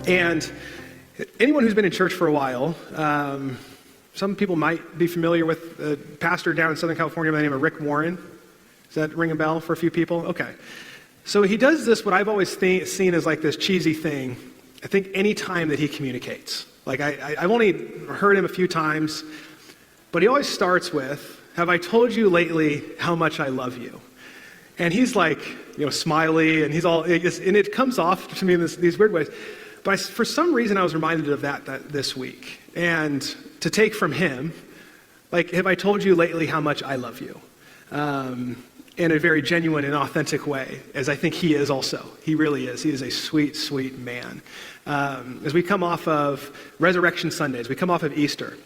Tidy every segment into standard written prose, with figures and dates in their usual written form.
And anyone who's been in church for a while, some people might be familiar with a pastor down in Southern California by the name of Rick Warren. Does that ring a bell for a few people? Okay. So he does this, what I've always seen as like this cheesy thing, I think any time that he communicates. Like I've only heard him a few times, but he always starts with, "Have I told you lately how much I love you?" And he's like, smiley, and and it comes off to me in these weird ways. But for some reason, I was reminded of that this week. And to take from him, like, "Have I told you lately how much I love you?" In a very genuine and authentic way, as I think he is also. He really is. He is a sweet, sweet man. As we come off of Resurrection Sundays, we come off of Easter.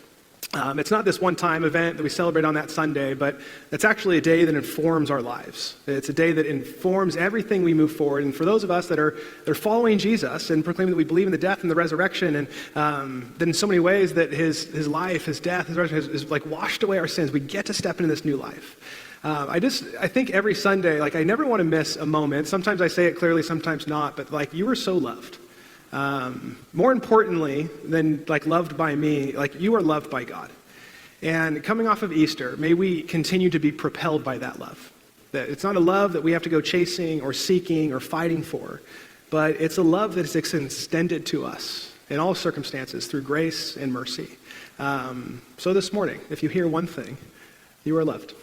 It's not this one-time event that we celebrate on that Sunday, but it's actually a day that informs our lives. It's a day that informs everything we move forward. And for those of us that are following Jesus and proclaiming that we believe in the death and the resurrection, and that in so many ways that his life, his death, his resurrection has like washed away our sins, we get to step into this new life. I think every Sunday, like, I never want to miss a moment. Sometimes I say it clearly, sometimes not, but like, you are so loved. More importantly than like loved by me, like, you are loved by God. And coming off of Easter, may we continue to be propelled by that love. That it's not a love that we have to go chasing or seeking or fighting for, but it's a love that is extended to us in all circumstances through grace and mercy. So this morning, if you hear one thing, you are loved.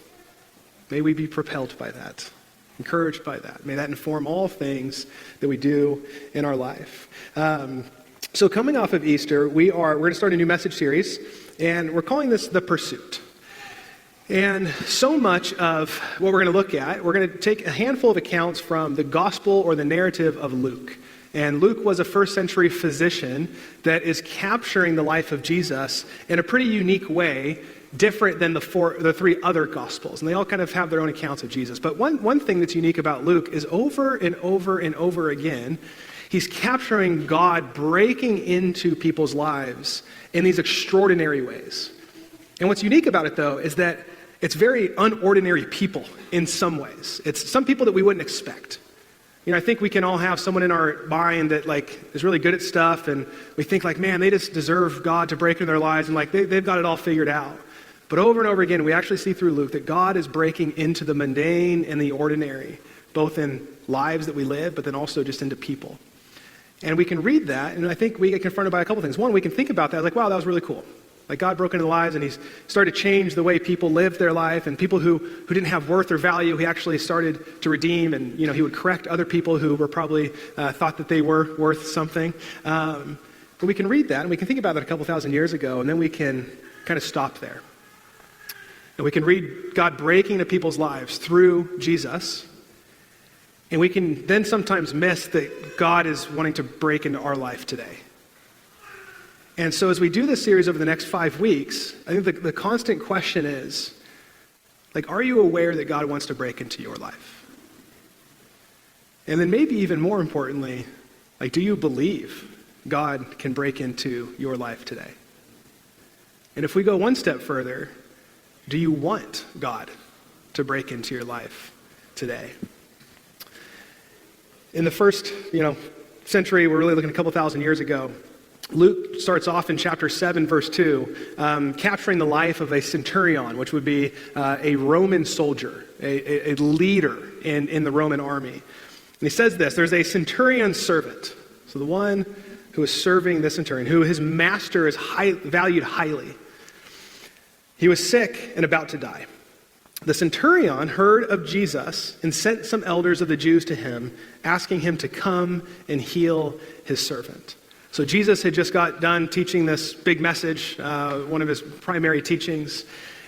May we be propelled by that, encouraged by that. May that inform all things that we do in our life. So coming off of Easter, we're going to start a new message series, and we're calling this The Pursuit. And so much of what we're going to look at, we're going to take a handful of accounts from the gospel or the narrative of Luke. And Luke was a first century physician that is capturing the life of Jesus in a pretty unique way, different than the three other gospels. And they all kind of have their own accounts of Jesus. But one thing that's unique about Luke is over and over and over again, he's capturing God breaking into people's lives in these extraordinary ways. And what's unique about it, though, is that it's very unordinary people in some ways. It's some people that we wouldn't expect. I think we can all have someone in our mind that like is really good at stuff, and we think like, man, they just deserve God to break into their lives, and like they've got it all figured out. But over and over again, we actually see through Luke that God is breaking into the mundane and the ordinary, both in lives that we live, but then also just into people. And we can read that, and I think we get confronted by a couple things. One, we can think about that like, wow, that was really cool. Like, God broke into the lives, and he's started to change the way people lived their life, and people who didn't have worth or value, he actually started to redeem, and he would correct other people who were probably thought that they were worth something. But we can read that, and we can think about that a couple thousand years ago, and then we can kind of stop there. And we can read God breaking into people's lives through Jesus, and we can then sometimes miss that God is wanting to break into our life today. And so as we do this series over the next 5 weeks, I think the constant question is, like, are you aware that God wants to break into your life? And then maybe even more importantly, like, do you believe God can break into your life today? And if we go one step further, do you want God to break into your life today? In the first, century, we're really looking a couple thousand years ago, Luke starts off in chapter 7, verse 2, capturing the life of a centurion, which would be a Roman soldier, a leader in the Roman army. And he says this, there's a centurion servant, so the one who is serving the centurion, who his master is valued highly. He was sick and about to die. The centurion heard of Jesus and sent some elders of the Jews to him, asking him to come and heal his servant. So Jesus had just got done teaching this big message, one of his primary teachings,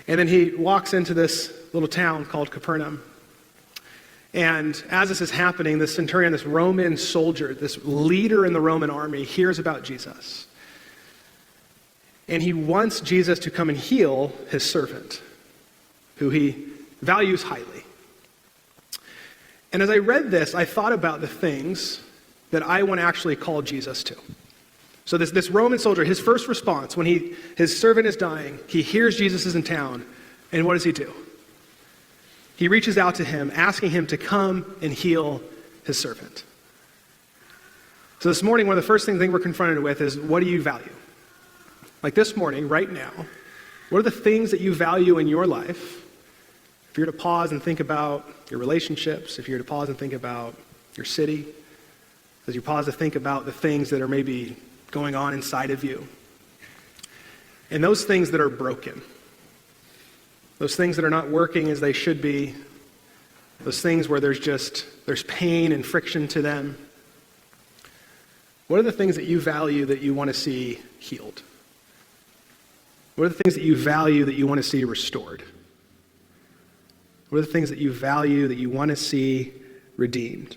and then he walks into this little town called Capernaum. And as this is happening, this centurion, this Roman soldier, this leader in the Roman army, hears about Jesus. And he wants Jesus to come and heal his servant, who he values highly. And as I read this, I thought about the things that I want to actually call Jesus to. So this Roman soldier, his first response when his servant is dying, he hears Jesus is in town, and what does he do? He reaches out to him, asking him to come and heal his servant. So this morning, one of the first things we're confronted with is, what do you value? Like this morning, right now, what are the things that you value in your life? If you were to pause and think about your relationships, if you were to pause and think about your city, as you pause to think about the things that are maybe going on inside of you, and those things that are broken, those things that are not working as they should be, those things where there's pain and friction to them, what are the things that you value that you want to see healed? What are the things that you value that you want to see restored? What are the things that you value that you want to see redeemed?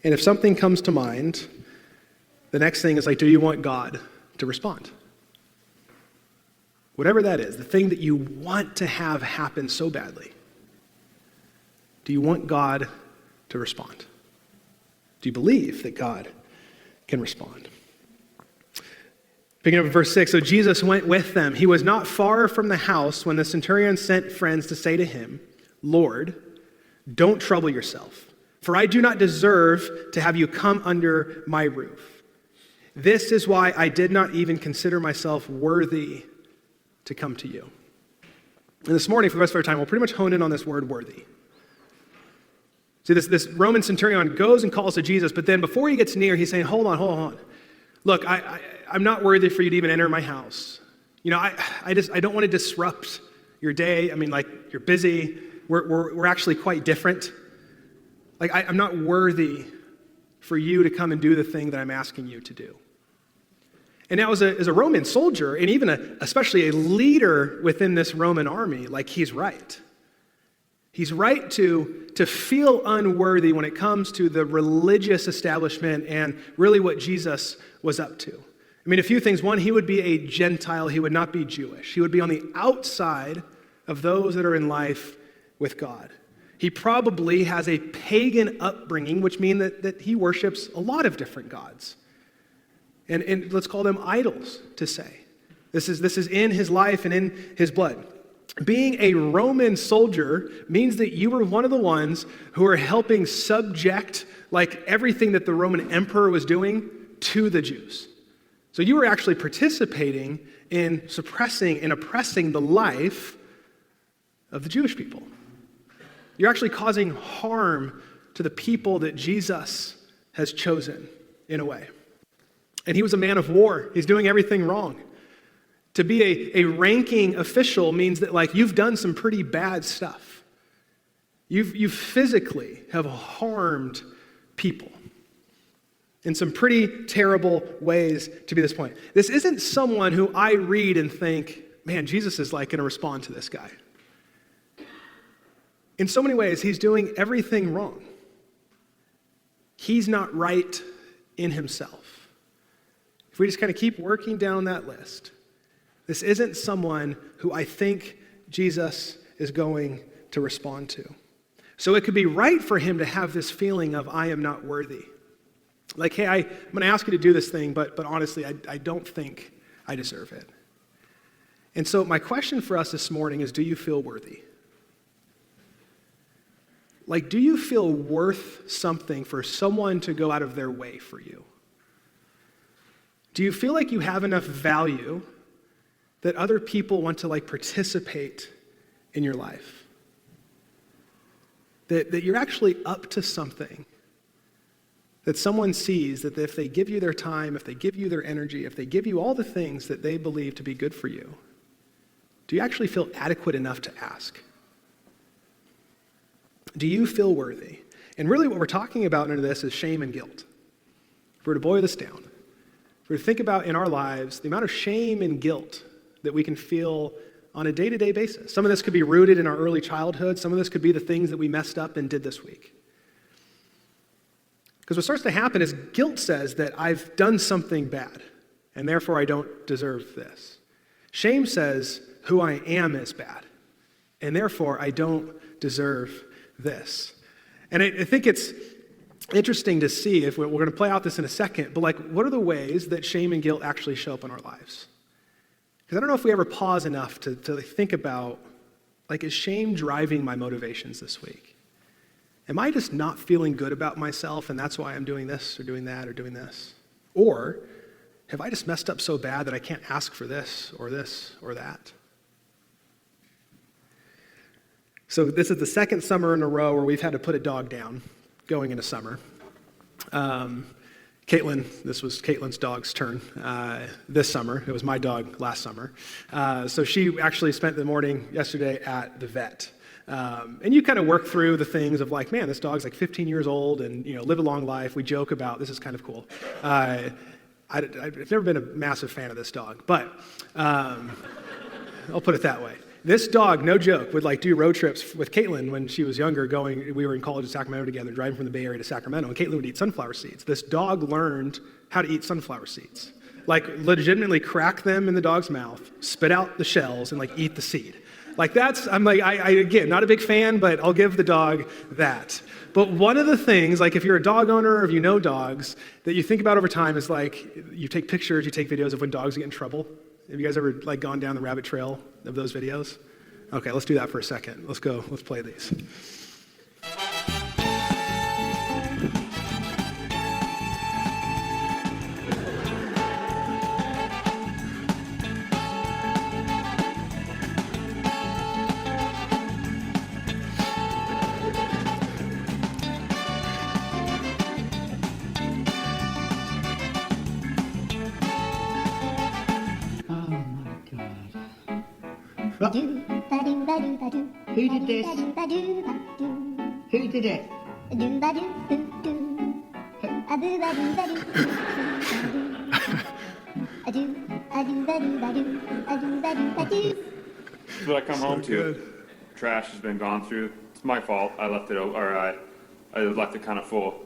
And if something comes to mind, the next thing is like, do you want God to respond? Whatever that is, the thing that you want to have happen so badly, do you want God to respond? Do you believe that God can respond? Picking up in verse 6, so Jesus went with them. He was not far from the house when the centurion sent friends to say to him, Lord, don't trouble yourself, for I do not deserve to have you come under my roof. This is why I did not even consider myself worthy to come to you. And this morning, for the rest of our time, we'll pretty much hone in on this word worthy. See, this Roman centurion goes and calls to Jesus, but then before he gets near, he's saying, hold on. Look, I'm not worthy for you to even enter my house. You know, I don't want to disrupt your day. I mean, like, you're busy. We're actually quite different. Like, I'm not worthy for you to come and do the thing that I'm asking you to do. And now as a Roman soldier, and even especially a leader within this Roman army, like, he's right. He's right to feel unworthy when it comes to the religious establishment and really what Jesus was up to. I mean, a few things. One, he would be a Gentile. He would not be Jewish. He would be on the outside of those that are in life with God. He probably has a pagan upbringing, which means that he worships a lot of different gods. And let's call them idols, to say. This is in his life and in his blood. Being a Roman soldier means that you were one of the ones who are helping subject like everything that the Roman emperor was doing to the Jews. So you were actually participating in suppressing and oppressing the life of the Jewish people. You're actually causing harm to the people that Jesus has chosen in a way. And he was a man of war. He's doing everything wrong. To be a ranking official means that, like, you've done some pretty bad stuff. You physically have harmed people in some pretty terrible ways to be this point. This isn't someone who I read and think, man, Jesus is like going to respond to this guy. In so many ways, he's doing everything wrong. He's not right in himself. If we just kind of keep working down that list, this isn't someone who I think Jesus is going to respond to. So it could be right for him to have this feeling of, I am not worthy. Like, hey, I'm going to ask you to do this thing, but honestly, I don't think I deserve it. And so my question for us this morning is, do you feel worthy? Like, do you feel worth something for someone to go out of their way for you? Do you feel like you have enough value that other people want to, like, participate in your life? That you're actually up to something, that someone sees that if they give you their time, if they give you their energy, if they give you all the things that they believe to be good for you, do you actually feel adequate enough to ask? Do you feel worthy? And really what we're talking about under this is shame and guilt. If we're to boil this down, if we're to think about in our lives the amount of shame and guilt that we can feel on a day-to-day basis. Some of this could be rooted in our early childhood. Some of this could be the things that we messed up and did this week. Because what starts to happen is guilt says that I've done something bad, and therefore I don't deserve this. Shame says who I am is bad, and therefore I don't deserve this. And I think it's interesting to see, if we're going to play out this in a second, but like, what are the ways that shame and guilt actually show up in our lives? Because I don't know if we ever pause enough to think about, like, is shame driving my motivations this week? Am I just not feeling good about myself and that's why I'm doing this or doing that or doing this? Or have I just messed up so bad that I can't ask for this or that? So this is the second summer in a row where we've had to put a dog down going into summer. Caitlin, this was Caitlin's dog's turn this summer. It was my dog last summer. So she actually spent the morning yesterday at the vet. And you kind of work through the things of like, man, this dog's like 15 years old and, lived a long life. We joke about, this is kind of cool. I've never been a massive fan of this dog, but I'll put it that way. This dog, no joke, would like do road trips with Caitlin when she was younger we were in college in Sacramento together, driving from the Bay Area to Sacramento, and Caitlin would eat sunflower seeds. This dog learned how to eat sunflower seeds. Like legitimately crack them in the dog's mouth, spit out the shells, and like eat the seed. Like I again, not a big fan, but I'll give the dog that. But one of the things, like if you're a dog owner or if you know dogs, that you think about over time is like, you take pictures, you take videos of when dogs get in trouble. Have you guys ever like gone down the rabbit trail of those videos? Okay, let's do that for a second. Let's play these. Who did this? Who did it? That's what I come home to. Trash has been gone through. It's my fault. I left it, I left it kind of full.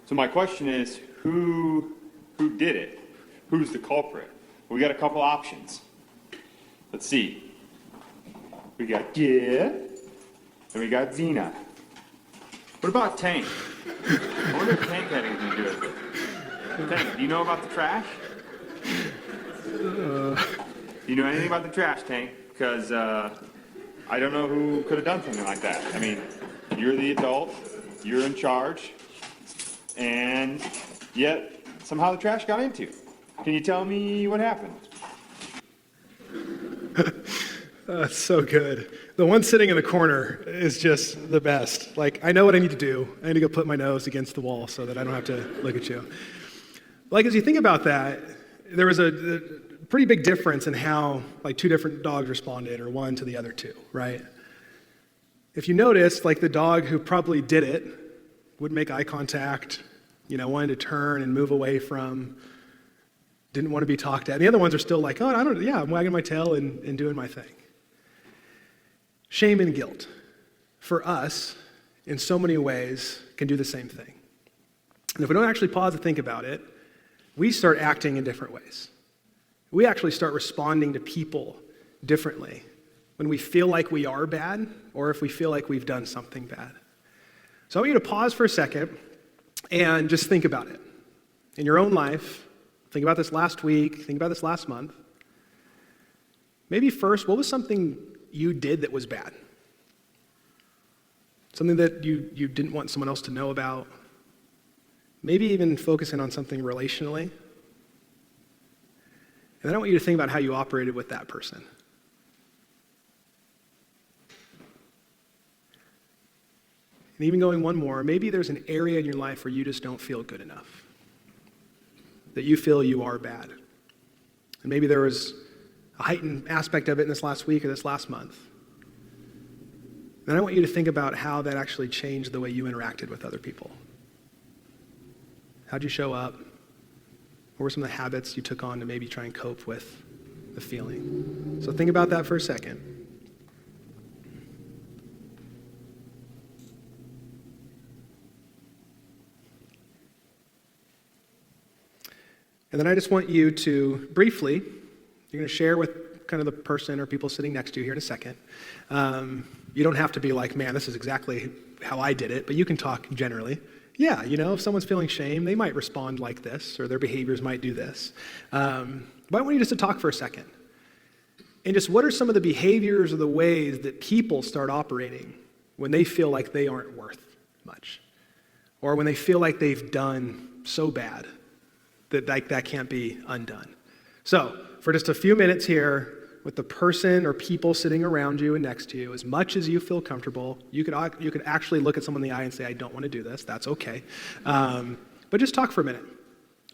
So my question is, who did it? Who's the culprit? We got a couple options. Let's see. We got Gid, and we got Zena. What about Tank? I wonder if Tank had anything to do with it. Tank, do you know about the trash? Do you know anything about the trash, Tank? Because I don't know who could have done something like that. I mean, you're the adult, you're in charge, and yet somehow the trash got into you. Can you tell me what happened? That's so good. The one sitting in the corner is just the best. Like, I know what I need to do. I need to go put my nose against the wall so that I don't have to look at you. Like, as you think about that, there was a pretty big difference in how, like, two different dogs responded, or one to the other two, right? If you notice, like, the dog who probably did it wouldn't make eye contact, wanted to turn and move away from, didn't want to be talked at. And the other ones are still like, I'm wagging my tail and doing my thing. Shame and guilt, for us, in so many ways, can do the same thing. And if we don't actually pause to think about it, we start acting in different ways. We actually start responding to people differently when we feel like we are bad or if we feel like we've done something bad. So I want you to pause for a second and just think about it. In your own life, think about this last week, think about this last month. Maybe first, what was something you did that was bad? Something that you didn't want someone else to know about? Maybe even focusing on something relationally. And then I want you to think about how you operated with that person. And even going one more, maybe there's an area in your life where you just don't feel good enough, that you feel you are bad. And maybe there was a heightened aspect of it in this last week or this last month. Then I want you to think about how that actually changed the way you interacted with other people. How'd you show up? What were some of the habits you took on to maybe try and cope with the feeling? So think about that for a second. And then I just want you to briefly, you're going to share with kind of the person or people sitting next to you here in a second. You don't have to be like, man, this is exactly how I did it, but you can talk generally. Yeah, if someone's feeling shame, they might respond like this, or their behaviors might do this. But I want you just to talk for a second. And just what are some of the behaviors or the ways that people start operating when they feel like they aren't worth much. Or when they feel like they've done so bad that that can't be undone. So, for just a few minutes here, with the person or people sitting around you and next to you, as much as you feel comfortable, you could actually look at someone in the eye and say, I don't want to do this. That's okay. But just talk for a minute.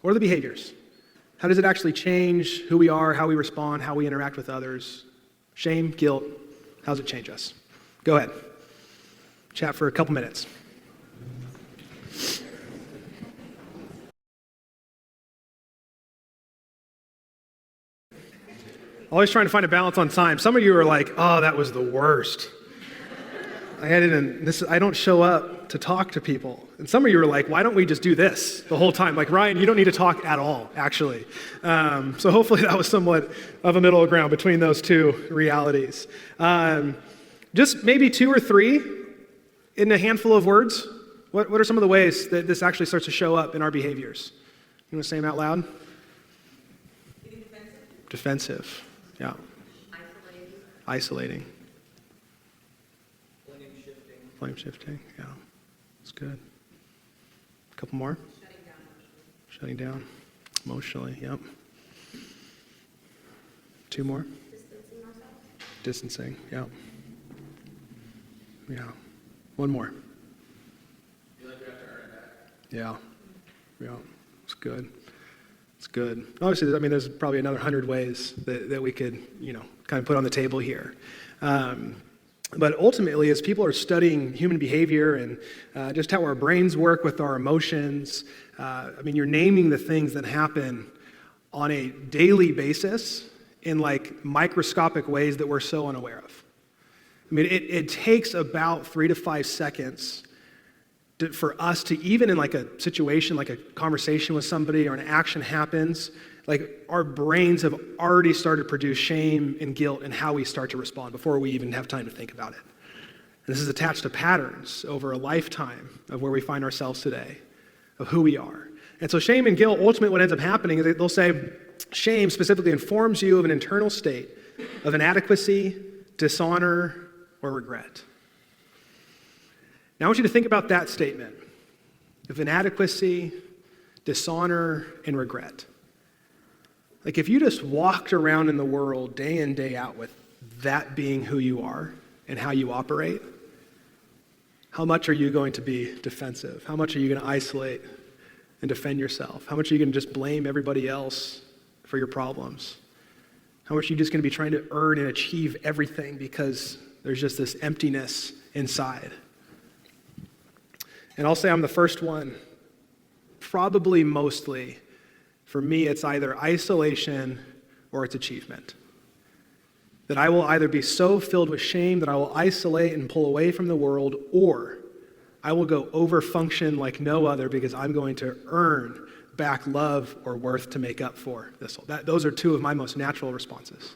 What are the behaviors? How does it actually change who we are, how we respond, how we interact with others? Shame, guilt, how does it change us? Go ahead. Chat for a couple minutes. Always trying to find a balance on time. Some of you are like, oh, that was the worst. I don't show up to talk to people. And some of you are like, why don't we just do this the whole time? Like, Ryan, you don't need to talk at all, actually. So hopefully that was somewhat of a middle ground between those two realities. Just maybe 2 or 3 in a handful of words. What are some of the ways that this actually starts to show up in our behaviors? You want to say them out loud? Defensive. Yeah. Isolating. Blame shifting. Yeah. That's good. A couple more. Shutting down. Emotionally. Yep. 2 more. Distancing. Yep. Yeah. 1 more. Yeah. Yeah. It's good. It's good. Obviously, there's probably another 100 ways that we could, kind of put on the table here. But ultimately, as people are studying human behavior and just how our brains work with our emotions, you're naming the things that happen on a daily basis in like microscopic ways that we're so unaware of. It takes about 3 to 5 seconds for us to, even in like a situation, like a conversation with somebody or an action happens, like our brains have already started to produce shame and guilt and how we start to respond before we even have time to think about it. And this is attached to patterns over a lifetime of where we find ourselves today, of who we are. And so shame and guilt, ultimately what ends up happening is they'll say shame specifically informs you of an internal state of inadequacy, dishonor, or regret. Now I want you to think about that statement of inadequacy, dishonor, and regret. Like if you just walked around in the world day in, day out with that being who you are and how you operate, how much are you going to be defensive? How much are you going to isolate and defend yourself? How much are you going to just blame everybody else for your problems? How much are you just going to be trying to earn and achieve everything because there's just this emptiness inside? And I'll say I'm the first one, probably mostly. For me, it's either isolation or it's achievement. That I will either be so filled with shame that I will isolate and pull away from the world, or I will go over-function like no other because I'm going to earn back love or worth to make up for this. Those are 2 of my most natural responses.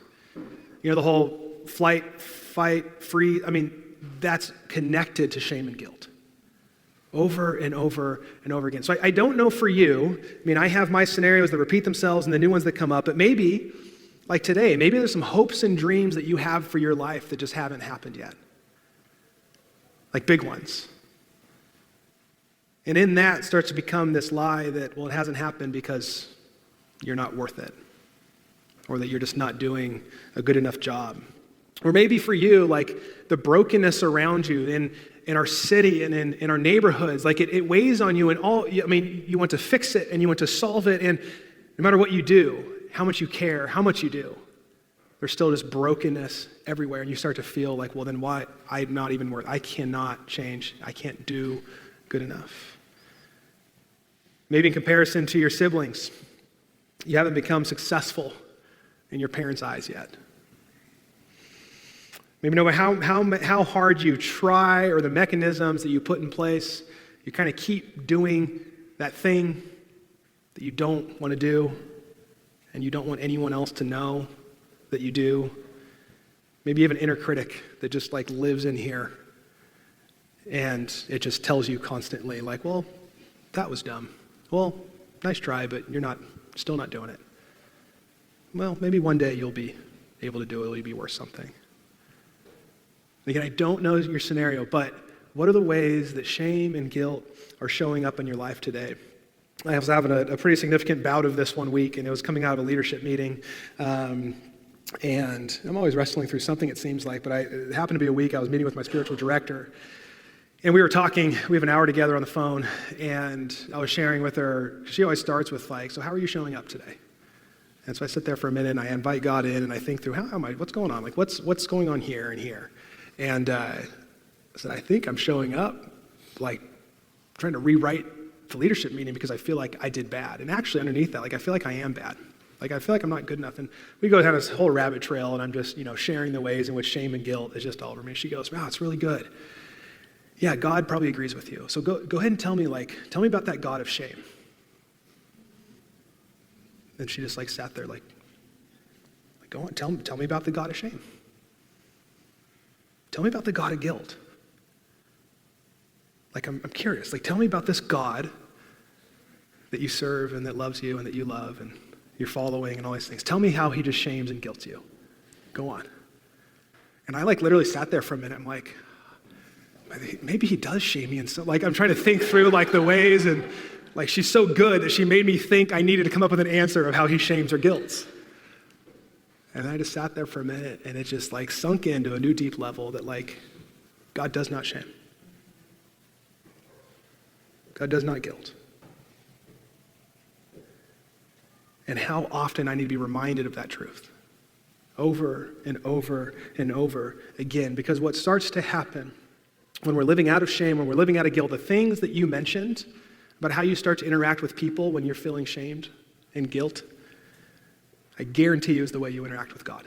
The whole flight, fight, freeze, that's connected to shame and guilt. Over and over and over again. So I don't know for you. I have my scenarios that repeat themselves and the new ones that come up, but maybe, like today, maybe there's some hopes and dreams that you have for your life that just haven't happened yet. Like big ones. And in that starts to become this lie that, well, it hasn't happened because you're not worth it, or that you're just not doing a good enough job. Or maybe for you, like the brokenness around you in our city and in our neighborhoods, like it weighs on you and you want to fix it and you want to solve it, and no matter what you do, how much you care, how much you do, there's still just brokenness everywhere, and you start to feel like, well, then why? I'm not even worth, I cannot change, I can't do good enough. Maybe in comparison to your siblings, you haven't become successful in your parents' eyes yet. Maybe no matter how hard you try or the mechanisms that you put in place, you kind of keep doing that thing that you don't want to do, and you don't want anyone else to know that you do. Maybe you have an inner critic that just like lives in here, and it just tells you constantly like, well, that was dumb. Well, nice try, but you're still not doing it. Well, maybe one day you'll be able to do it, it'll be worth something. Again, I don't know your scenario, but What are the ways that shame and guilt are showing up in your life today? I was having a pretty significant bout of this one week, and it was coming out of a leadership meeting. And I'm always wrestling through something, it seems like, but it happened to be a week I was meeting with my spiritual director. And we were talking, we have an hour together on the phone, and I was sharing with her, she always starts with like, so how are you showing up today? And so I sit there for a minute, and I invite God in, and I think through, how am I, what's going on? Like, what's going on here and here? And I said, I think I'm showing up, like, trying to rewrite the leadership meeting because I feel like I did bad. And actually underneath that, like, I feel like I am bad. Like, I feel like I'm not good enough. And we go down this whole rabbit trail, and I'm just, sharing the ways in which shame and guilt is just all over me. She goes, wow, it's really good. Yeah, God probably agrees with you. So go ahead and tell me about that God of shame. And she just sat there go on, tell me about the God of shame. Tell me about the God of guilt. I'm curious. Tell me about this God that you serve and that loves you and that you love and you're following and all these things. Tell me how he just shames and guilts you. Go on. And I literally sat there for a minute. I'm like, maybe he does shame me. And so I'm trying to think through the ways, and she's so good that she made me think I needed to come up with an answer of how he shames or guilts. And I just sat there for a minute, and it just sunk into a new deep level that God does not shame. God does not guilt. And how often I need to be reminded of that truth. Over and over and over again. Because what starts to happen when we're living out of shame, when we're living out of guilt, the things that you mentioned about how you start to interact with people when you're feeling shamed and guilt, I guarantee you is the way you interact with God.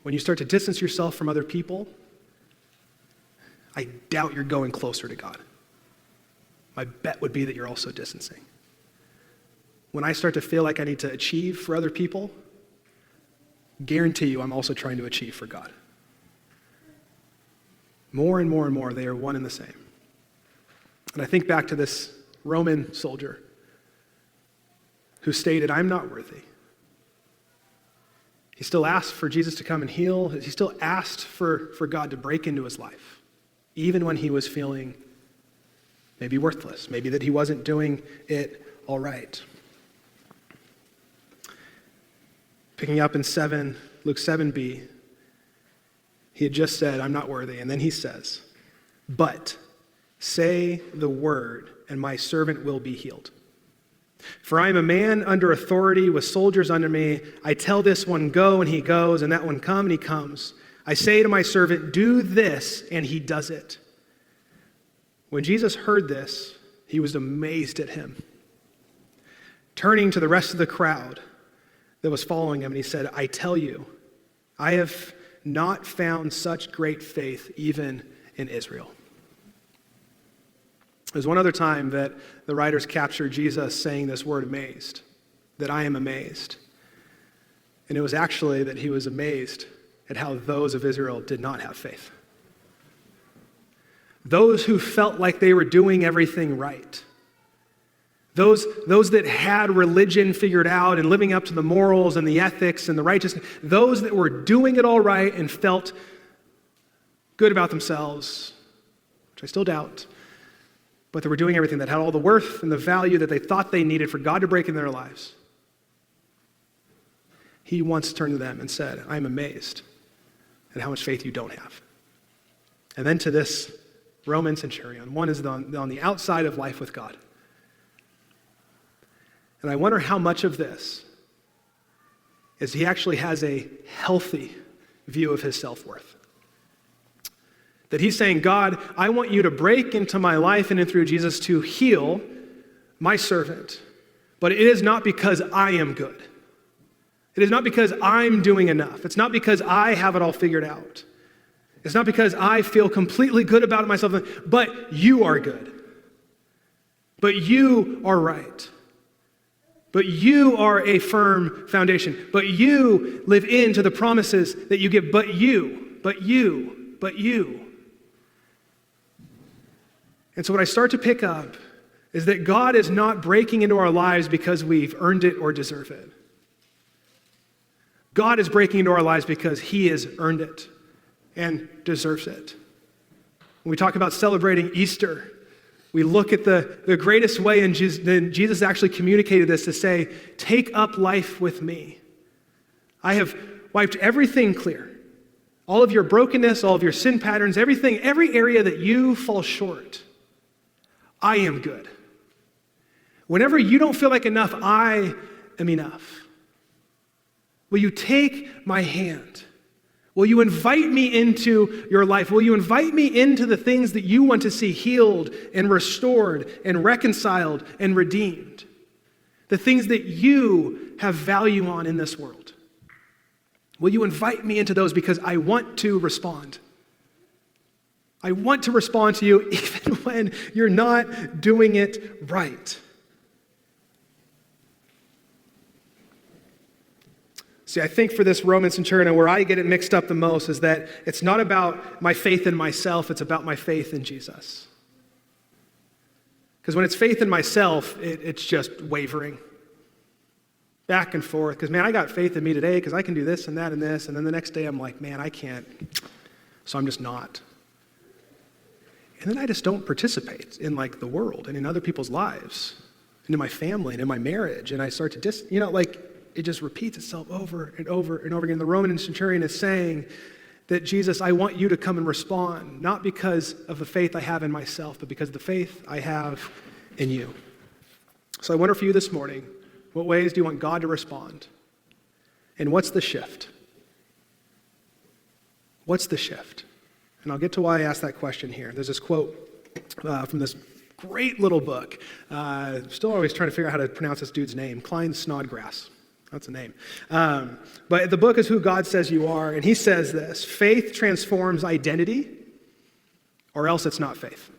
When you start to distance yourself from other people, I doubt you're going closer to God. My bet would be that you're also distancing. When I start to feel like I need to achieve for other people, guarantee you I'm also trying to achieve for God. More and more and more, they are one and the same. And I think back to this Roman soldier who stated, I'm not worthy. He still asked for Jesus to come and heal. He still asked for God to break into his life, even when he was feeling maybe worthless, maybe that he wasn't doing it all right. Picking up in Luke 7b, he had just said, I'm not worthy. And then he says, but say the word, and my servant will be healed. For I am a man under authority with soldiers under me. I tell this one, go, and he goes, and that one, come, and he comes. I say to my servant, do this, and he does it. When Jesus heard this, he was amazed at him. Turning to the rest of the crowd that was following him, and he said, I tell you, I have not found such great faith even in Israel. There's one other time that the writers captured Jesus saying this word amazed, that I am amazed. And it was actually that he was amazed at how those of Israel did not have faith. Those who felt like they were doing everything right. Those that had religion figured out and living up to the morals and the ethics and the righteousness. Those that were doing it all right and felt good about themselves, which I still doubt. But they were doing everything that had all the worth and the value that they thought they needed for God to break in their lives. He once turned to them and said, I'm amazed at how much faith you don't have. And then to this Roman centurion, one is on the outside of life with God. And I wonder how much of this is he actually has a healthy view of his self-worth. That he's saying, God, I want you to break into my life and in through Jesus to heal my servant. But it is not because I am good. It is not because I'm doing enough. It's not because I have it all figured out. It's not because I feel completely good about myself, but you are good. But you are right. But you are a firm foundation. But you live into the promises that you give. But you. And so what I start to pick up is that God is not breaking into our lives because we've earned it or deserve it. God is breaking into our lives because he has earned it and deserves it. When we talk about celebrating Easter, we look at the greatest way, and Jesus actually communicated this to say, take up life with me. I have wiped everything clear. All of your brokenness, all of your sin patterns, everything, every area that you fall short. I am good. Whenever you don't feel like enough, I am enough. Will you take my hand? Will you invite me into your life? Will you invite me into the things that you want to see healed and restored and reconciled and redeemed? The things that you have value on in this world. Will you invite me into those, because I want to respond. I want to respond to you even when you're not doing it right. See, I think for this Roman centurion, where I get it mixed up the most is that it's not about my faith in myself, it's about my faith in Jesus. Because when it's faith in myself, it's just wavering. Back and forth. Because, man, I got faith in me today because I can do this and that and this. And then the next day I'm like, man, I can't. So I'm just not. And then I just don't participate in like the world and in other people's lives and in my family and in my marriage. And I start to it just repeats itself over and over and over again. The Roman centurion is saying that, Jesus, I want you to come and respond, not because of the faith I have in myself, but because of the faith I have in you. So I wonder for you this morning, what ways do you want God to respond? And what's the shift? What's the shift? And I'll get to why I asked that question here. There's this quote from this great little book. Still always trying to figure out how to pronounce this dude's name. Klein Snodgrass. That's a name. But the book is Who God Says You Are. And he says this: faith transforms identity, or else it's not faith.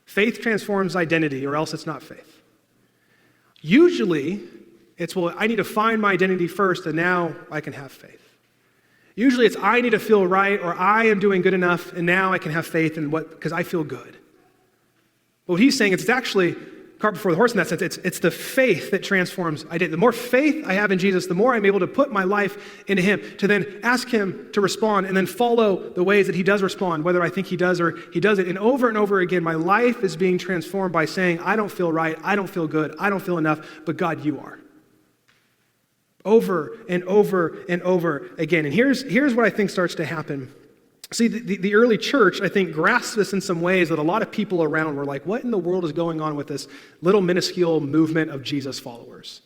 Faith transforms identity, or else it's not faith. Usually, it's, well, I need to find my identity first, and now I can have faith. Usually, it's I need to feel right, or I am doing good enough, and now I can have faith in because I feel good. But what he's saying, it's actually cart before the horse in that sense. It's the faith that transforms identity. The more faith I have in Jesus, the more I'm able to put my life into him, to then ask him to respond, and then follow the ways that he does respond, whether I think he does or he doesn't. And over again, my life is being transformed by saying, I don't feel right, I don't feel good, I don't feel enough, but God, you are. Over and over and over again. And here's what I think starts to happen. See, the early church, I think, grasped this in some ways that a lot of people around were like, what in the world is going on with this little minuscule movement of Jesus followers?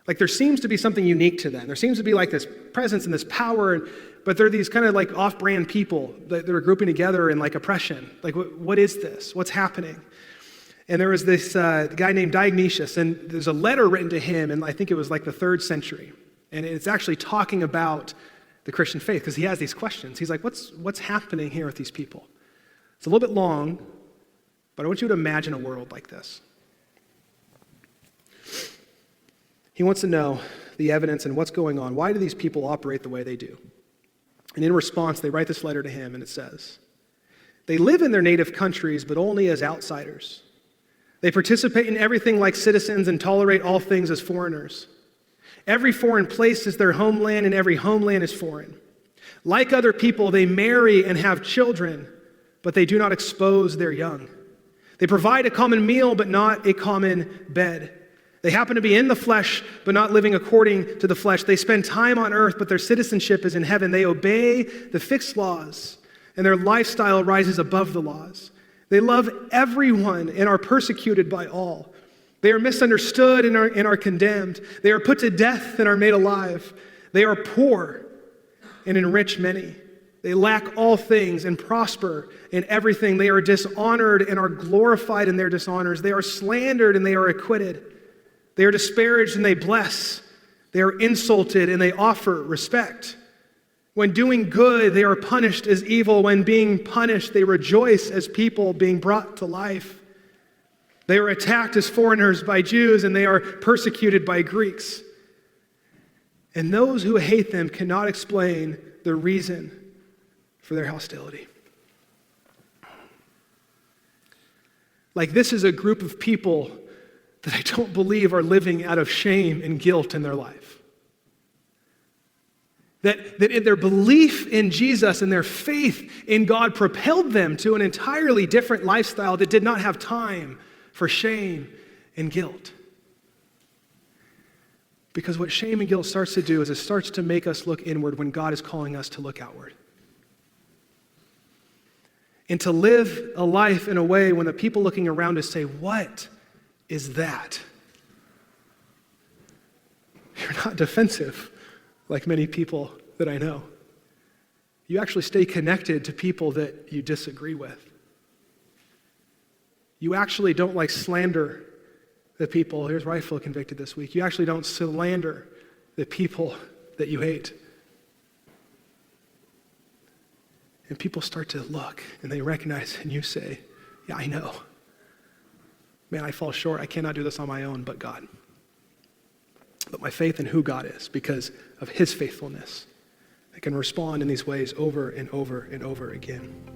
Like, there seems to be something unique to them. There seems to be like this presence and this power, but they're these kind of like off-brand people that are grouping together in like oppression. Like, what is this? What's happening? And there was this guy named Dionysius, and there's a letter written to him, and I think it was like the 3rd century. And it's actually talking about the Christian faith, because he has these questions. He's like, what's happening here with these people? It's a little bit long, but I want you to imagine a world like this. He wants to know the evidence and what's going on. Why do these people operate the way they do? And in response, they write this letter to him, and it says, they live in their native countries, but only as outsiders. They participate in everything like citizens and tolerate all things as foreigners. Every foreign place is their homeland, and every homeland is foreign. Like other people, they marry and have children, but they do not expose their young. They provide a common meal, but not a common bed. They happen to be in the flesh, but not living according to the flesh. They spend time on earth, but their citizenship is in heaven. They obey the fixed laws, and their lifestyle rises above the laws. They love everyone and are persecuted by all. They are misunderstood and are condemned. They are put to death and are made alive. They are poor and enrich many. They lack all things and prosper in everything. They are dishonored and are glorified in their dishonors. They are slandered and they are acquitted. They are disparaged and they bless. They are insulted and they offer respect. When doing good, they are punished as evil. When being punished, they rejoice as people being brought to life. They are attacked as foreigners by Jews, and they are persecuted by Greeks. And those who hate them cannot explain the reason for their hostility. Like, this is a group of people that I don't believe are living out of shame and guilt in their life. That their belief in Jesus and their faith in God propelled them to an entirely different lifestyle that did not have time for shame and guilt. Because what shame and guilt starts to do is it starts to make us look inward when God is calling us to look outward. And to live a life in a way when the people looking around us say, "What is that?" You're not defensive like many people that I know. You actually stay connected to people that you disagree with. You actually don't slander the people. Here's where I feel convicted this week. You actually don't slander the people that you hate. And people start to look and they recognize and you say, "Yeah, I know. Man, I fall short. I cannot do this on my own, but God. But my faith in who God is, because of his faithfulness, I can respond in these ways over and over and over again."